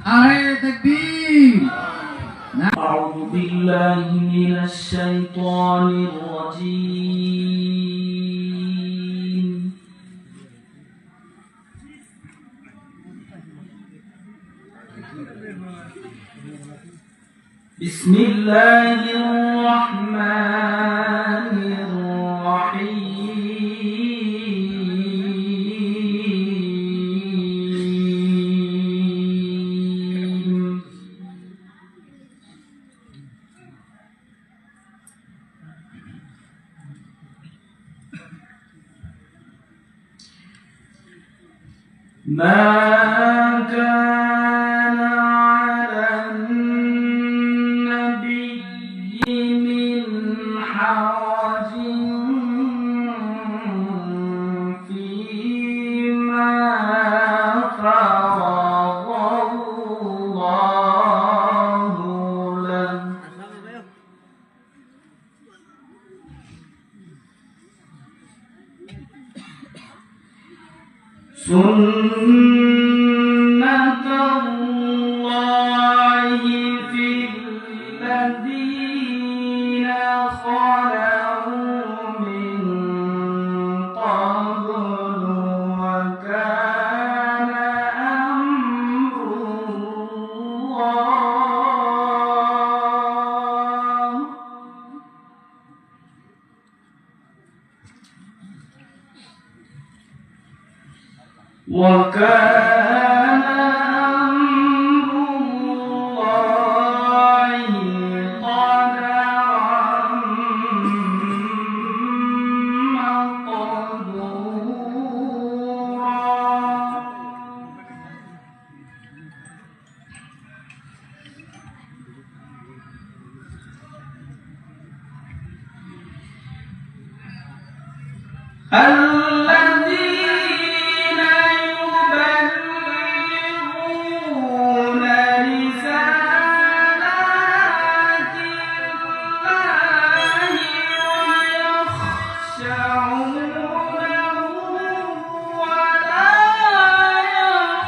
नारे तकबीर। أعوذ بالله من الشيطان الرجيم. بسم الله الرحمن الرحيم. ما كان على النبي من حرج فيما فرض الله له. سنة الله في الذين خلوا من قبل وكان أمر الله. وكان أمر الله قدرا مقدورا. الذين يبلغون رسالات الله ويخشونه ولا يخشون.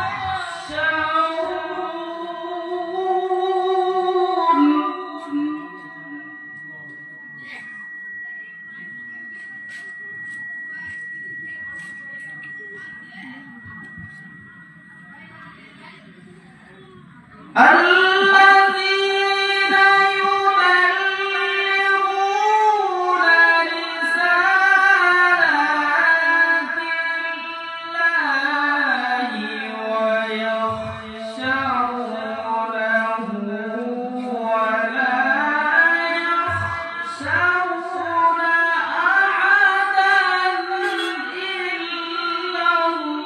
الذين يبلغون رسالات الله ويخشونه ولا يخشون أحدا إلا الله.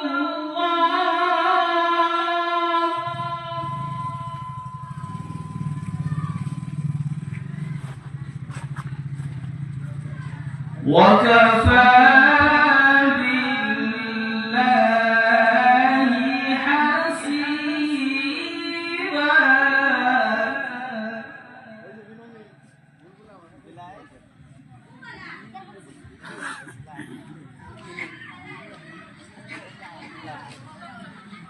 وكفى بالله حسيبا.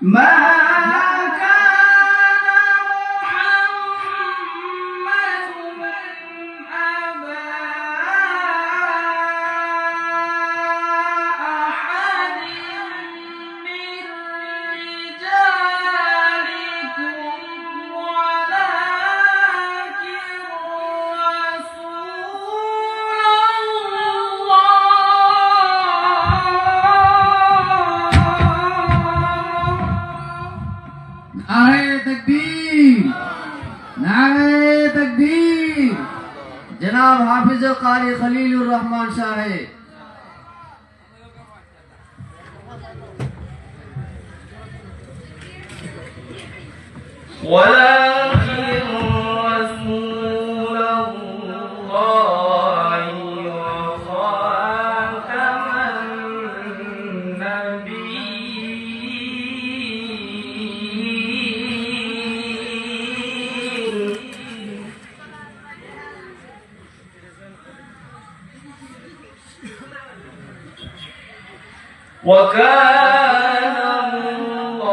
ما नारे तकबीर। नारे तकबीर। जनाब हाफिज कारी खलीलुर रहमान साहब। ولكن رسول الله وخاتم النبيين. وكان الله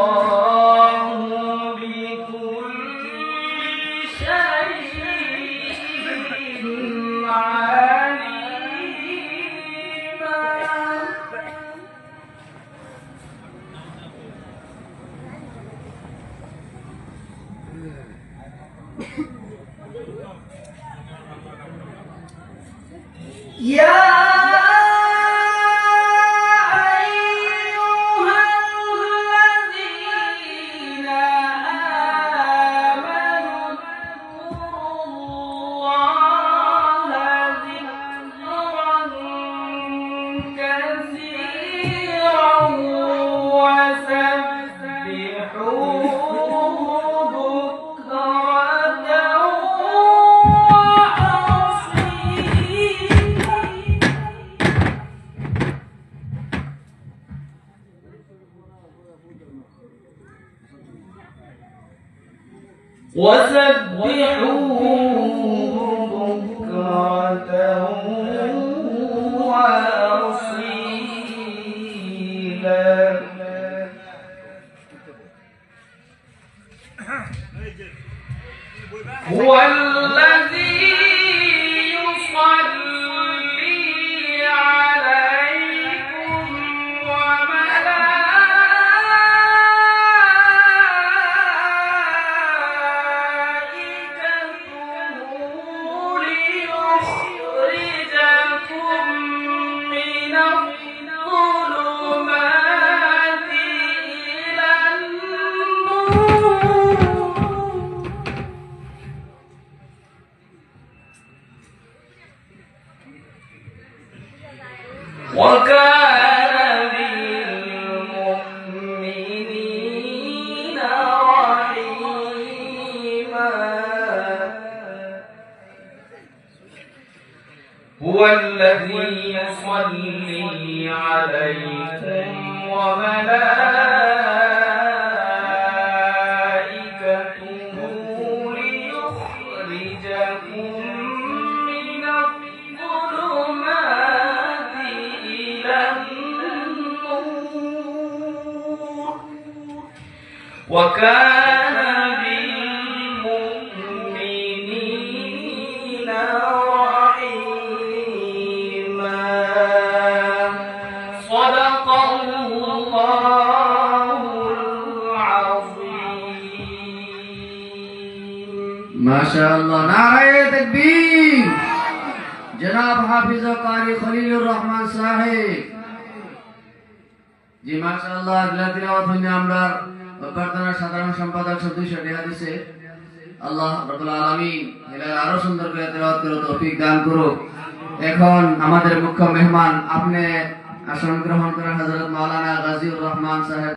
بكل وسبحوه بكرة وأصيلا هو الذي يصلي عليكم وملائكته ليخرجكم من الظلمات إلى النور وكان بالمؤمنين رحيما هو الذي يصلي عليكم وملائكته ليخرجكم من الظلمات إلى النور وكان بالمؤمنين رحيما صدق الله العظيم माशाअल्लाह नारे तकबीर जनाब हाफिज कारी खलीलुर रहमान साहेब জি মাশাআল্লাহ আল্লাহ তিলাওয়াত হইনি আমরা বর্তমানে সাধারণ সম্পাদক সদস্য দেয়া দিছে আল্লাহ রাব্বুল আলামিন এর আরো সুন্দর করে তেলাওয়াত করে তৌফিক দান করুক এখন আমাদের মুখ্য মেহমান আপনি আসন গ্রহণ করেন হযরত মাওলানা গাজীউর রহমান সাহেব